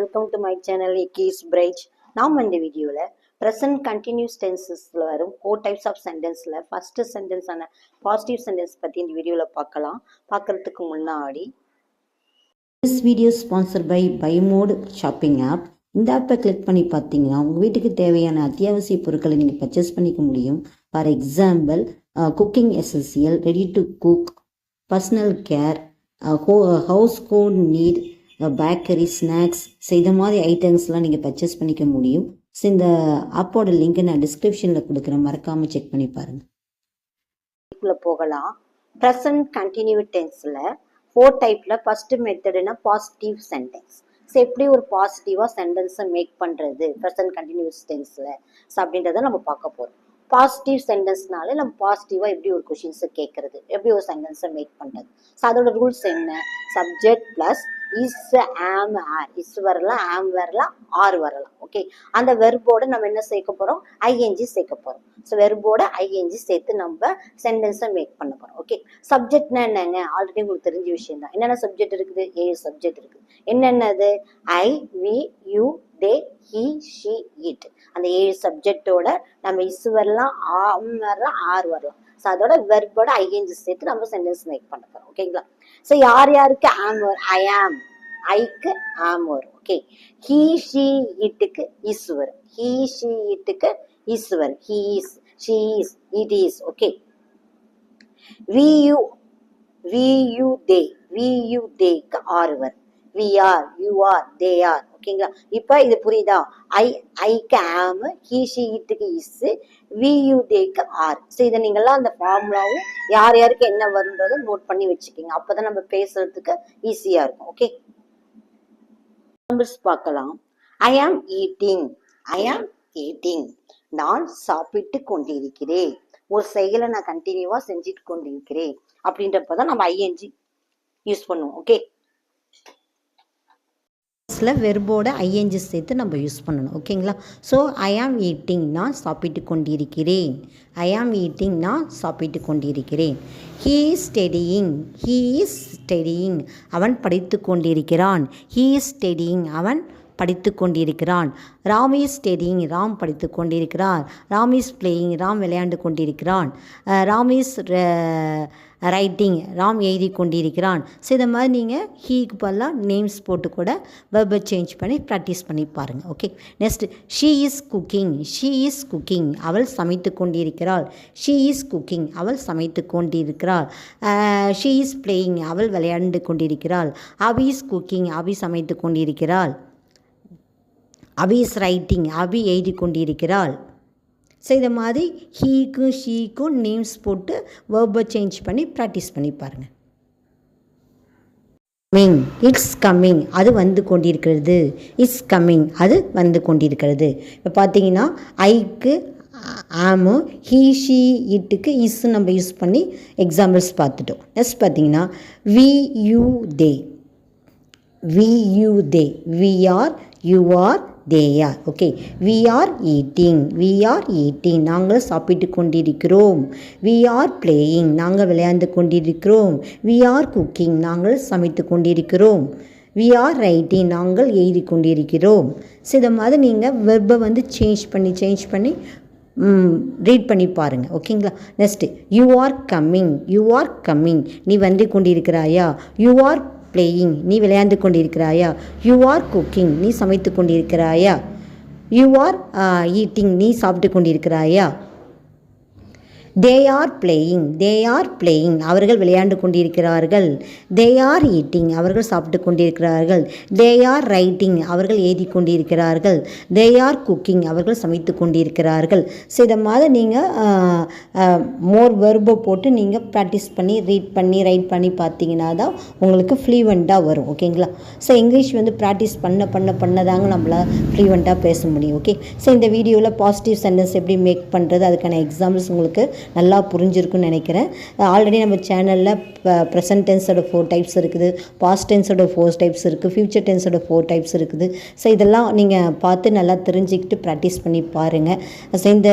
Welcome to my channel இக்கீஸ் பிரைட். நாம் இந்த வீடியோவில் ப்ரெசன்ட் கண்டினியூஸ் டென்சஸில் வரும் 4 டைப்ஸ் ஆஃப் சென்டென்ஸில் ஃபஸ்ட்டு சென்டென்ஸான பாசிட்டிவ் சென்டென்ஸ் பற்றி இந்த வீடியோவில் பார்க்கறதுக்கு முன்னாடி திஸ் வீடியோ ஸ்பான்சர் பை பைமோட் ஷாப்பிங் ஆப். இந்த ஆப்பை கிளிக் பண்ணி பார்த்தீங்கன்னா உங்கள் வீட்டுக்கு தேவையான அத்தியாவசிய பொருட்களை நீங்கள் பர்ச்சேஸ் பண்ணிக்க முடியும். For example cooking essential, ready to cook, personal care, household need, bakery, snacks, so இந்த மாதிரி ஐட்டம்ஸ்லாம் நீங்கள் பர்ச்சேஸ் பண்ணிக்க முடியும். ஸோ இந்த ஆப்போட லிங்க்கை நான் டிஸ்கிரிப்ஷனில் கொடுக்குறேன், மறக்காமல் செக் பண்ணி பாருங்கள். போகலாம். ப்ரெசன்ட் கண்டினியூ டென்ஸில் 4 டைப்பில் ஃபஸ்ட்டு மெத்தடுனா பாசிட்டிவ் சென்டென்ஸ். ஸோ எப்படி ஒரு பாசிட்டிவாக சென்டென்ஸை மேக் பண்ணுறது ப்ரெசன்ட் கண்டினியூஸ் டென்ஸில் ஸோ அப்படின்றத நம்ம பார்க்க போகிறோம். பாசிட்டிவ் சென்டென்ஸ்னாலே நம்ம பாசிட்டிவாக எப்படி ஒரு கொஷின்ஸை கேட்குறது, எப்படி ஒரு சென்டென்ஸை மேக் பண்ணுறது. ஸோ அதோட ரூல்ஸ் என்ன? சப்ஜெக்ட் ப்ளஸ் இஸ், ஆம், ஆர். இஸ் வரலாம், ஆம் வரலாம், ஆர் வரலாம். ஓகே, அந்த வெர்போட நம்ம என்ன சேர்க்க போகிறோம்? ஐஎன்ஜி சேர்க்க போகிறோம். ஸோ வெர்போட ஐஎன்ஜி சேர்த்து நம்ம சென்டென்ஸை மேக் பண்ண போகிறோம். ஓகே, சப்ஜெக்ட்னா என்னங்க? ஆல்ரெடி உங்களுக்கு தெரிஞ்ச விஷயம் தான். என்னென்ன சப்ஜெக்ட் இருக்குது? 7 சப்ஜெக்ட் இருக்குது. என்னென்னது? I, we, you, they, he, she, it. அந்த 7 சப்ஜெக்டோட நம்ம இஸ் வரலாம், ஆம் வரலாம், ஆர் வரலாம். ஸோ அதோட வெர்போட ஐஎன்ஜி சேர்த்து நம்ம சென்டென்ஸ் மேக் பண்ண போகிறோம். ஓகேங்களா? ஸோ யார் யாருக்கு ஆம் வரும்? ஐ ஆம், ஐக்கு ஆம் வரும். ஓகே, ஹி, ஷி, இட்டுக்கு இஸ் வரும். ஹி, ஷி, இட்டுக்கு இஸ் வரும். He is, she is, it is. Okay, we you they, we you தேக்கு ஆர் வரும். We are, you are, they are. ஓகேங்களா? இப்போ இது புரியுதா? ஐக்கு ஆம், ஹி, ஷி, இட்டுக்கு இஸ், வி யூ தேக்கு ஆர். ஸோ இதை நீங்கள்லாம் அந்த ஃபார்முலாவும் யார் யாருக்கு என்ன வருன்றதை நோட் பண்ணி வச்சுக்கிங்க. அப்போதான் நம்ம பேசுறதுக்கு ஈஸியாக இருக்கும். ஓகே, எக்ஸாம்பிள்ஸ் பார்க்கலாம். ஐ ஆம் ஈட்டிங், ஐ ஆம் ஈட்டிங். நான் சாப்பிட்டு கொண்டிருக்கிறேன். ஒரு செயலை நான் கண்டினியூவாக செஞ்சுட்டு கொண்டிருக்கிறேன் அப்படின்றப்பதான் நம்ம ஐஎன்ஜி யூஸ் பண்ணுவோம். ஓகே, வெர்போட ஐஎன்ஜி சேர்த்து நம்ம யூஸ் பண்ணணும். ஓகேங்களா? ஸோ ஐ ஆம் ஈட்டிங், நான் சாப்பிட்டு கொண்டிருக்கிறேன். ஐ ஆம் ஈட்டிங், நான் சாப்பிட்டு கொண்டிருக்கிறேன். He is studying, he is studying, அவன் படித்து கொண்டிருக்கிறான். ஹீ இஸ் ஸ்டடியிங், அவன் படித்து கொண்டிருக்கிறான். ராம் இஸ் ஸ்டடியிங், ராம் படித்து கொண்டிருக்கிறார். ராம் இஸ் பிளேயிங், ராம் விளையாண்டு கொண்டிருக்கிறான். ராம் இஸ் ரைட்டிங், ராம் எழுதி கொண்டிருக்கிறான். ஸோ இதை மாதிரி நீங்கள் ஹீக்கு பதிலாக நேம்ஸ் போட்டு கூட வெர்பை சேஞ்ச் பண்ணி ப்ராக்டிஸ் பண்ணி பாருங்கள். Okay, next she is cooking, she is cooking, அவள் சமைத்து கொண்டிருக்கிறாள். ஷீ இஸ் குக்கிங், அவள் சமைத்து கொண்டிருக்கிறாள். ஷீ இஸ் பிளேயிங், அவள் விளையாண்டு கொண்டிருக்கிறாள். அபி இஸ் குக்கிங், அபி சமைத்து கொண்டிருக்கிறாள். அபி இஸ் ரைட்டிங், அபி எழுதி கொண்டிருக்கிறாள். ஸோ இதை மாதிரி ஹீக்கும் ஷீக்கும் நேம்ஸ் போட்டு வேர்பை சேஞ்ச் பண்ணி ப்ராக்டிஸ் பண்ணி பாருங்கள். கம்மிங், இட்ஸ் கம்மிங், அது வந்து கொண்டிருக்கிறது. இட்ஸ் கம்மிங், அது வந்து கொண்டிருக்கிறது. இப்போ பார்த்தீங்கன்னா ஐக்கு ஆமு, ஹீ, ஷீ, இட்டுக்கு இஸ் நம்ம யூஸ் பண்ணி எக்ஸாம்பிள்ஸ் பார்த்துட்டோம். நெக்ஸ்ட் பார்த்தீங்கன்னா we you they, we you they, we are, you are, they are. Okay, we are eating, we are eating, நாங்கள் சாப்பிட்டு கொண்டிருக்கிறோம். we are playing, நாங்கள் விளையாண்டு கொண்டிருக்கிறோம். we are cooking, நாங்கள் சமைத்து கொண்டிருக்கிறோம். we are writing, நாங்கள் எழுதி கொண்டிருக்கிறோம். ஸோ இதை மாதிரி நீங்கள் வெர்பை வந்து சேஞ்ச் பண்ணி ரீட் பண்ணி பாருங்கள். ஓகேங்களா? Next you are coming, you are coming, நீ வந்து கொண்டிருக்கிறாயா. யூ ஆர் பிளேயிங், நீ விளையாண்டு கொண்டிருக்கிறாயா. யூ ஆர் குக்கிங், நீ சமைத்து கொண்டிருக்கிறாயா. யூ ஆர் ஈட்டிங், நீ சாப்பிட்டு கொண்டிருக்கிறாயா. They are playing, they are playing, அவர்கள் விளையாண்டு கொண்டிருக்கிறார்கள். தே ஆர் ஈட்டிங், அவர்கள் சாப்பிட்டு கொண்டிருக்கிறார்கள். தே ஆர் ரைட்டிங், அவர்கள் எழுதி கொண்டிருக்கிறார்கள். தே ஆர் குக்கிங், அவர்கள் சமைத்து கொண்டிருக்கிறார்கள். ஸோ இதை மாதிரி நீங்கள் மோர் வெர்பை போட்டு நீங்கள் ப்ராக்டிஸ் பண்ணி ரீட் பண்ணி ரைட் பண்ணி பார்த்தீங்கன்னா தான் உங்களுக்கு ஃப்ளூவெண்ட்டாக வரும். ஓகேங்களா? ஸோ இங்கிலீஷ் வந்து ப்ராக்டிஸ் பண்ணதாங்க நம்மளால் ஃப்ளூவெண்ட்டாக பேச முடியும். ஓகே, ஸோ இந்த வீடியோவில் பாசிட்டிவ் சென்டென்ஸ் எப்படி மேக் பண்ணுறது, அதுக்கான எக்ஸாம்பிள்ஸ் உங்களுக்கு நல்லா புரிஞ்சிருக்குன்னு நினைக்கிறேன். ஆல்ரெடி நம்ம சேனலில் ப்ரெசன்ட் டென்ஸோட 4 டைப்ஸ் இருக்குது, பாஸ்ட் டென்ஸோட 4 டைப்ஸ் இருக்குது, ஃப்யூச்சர் டென்ஸோட 4 டைப்ஸ் இருக்குது. ஸோ இதெல்லாம் நீங்கள் பார்த்து நல்லா தெரிஞ்சுக்கிட்டு ப்ராக்டிஸ் பண்ணி பாருங்கள். ஸோ இந்த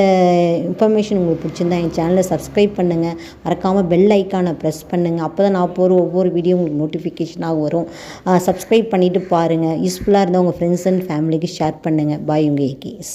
இன்ஃபர்மேஷன் உங்களுக்கு பிடிச்சிருந்தா என் சேனலை சப்ஸ்கிரைப் பண்ணுங்கள், மறக்காமல் பெல் ஐக்கானை ப்ரெஸ் பண்ணுங்கள். அப்போ தான் நான் போகிற ஒவ்வொரு வீடியோ உங்களுக்கு நோட்டிஃபிகேஷனாக வரும். சப்ஸ்கிரைப் பண்ணிவிட்டு பாருங்கள். யூஸ்ஃபுல்லாக இருந்தால் உங்கள் ஃப்ரெண்ட்ஸ் அண்ட் ஃபேமிலிக்கு ஷேர் பண்ணுங்கள். பாய், உங்கள் ஏகேஎஸ்.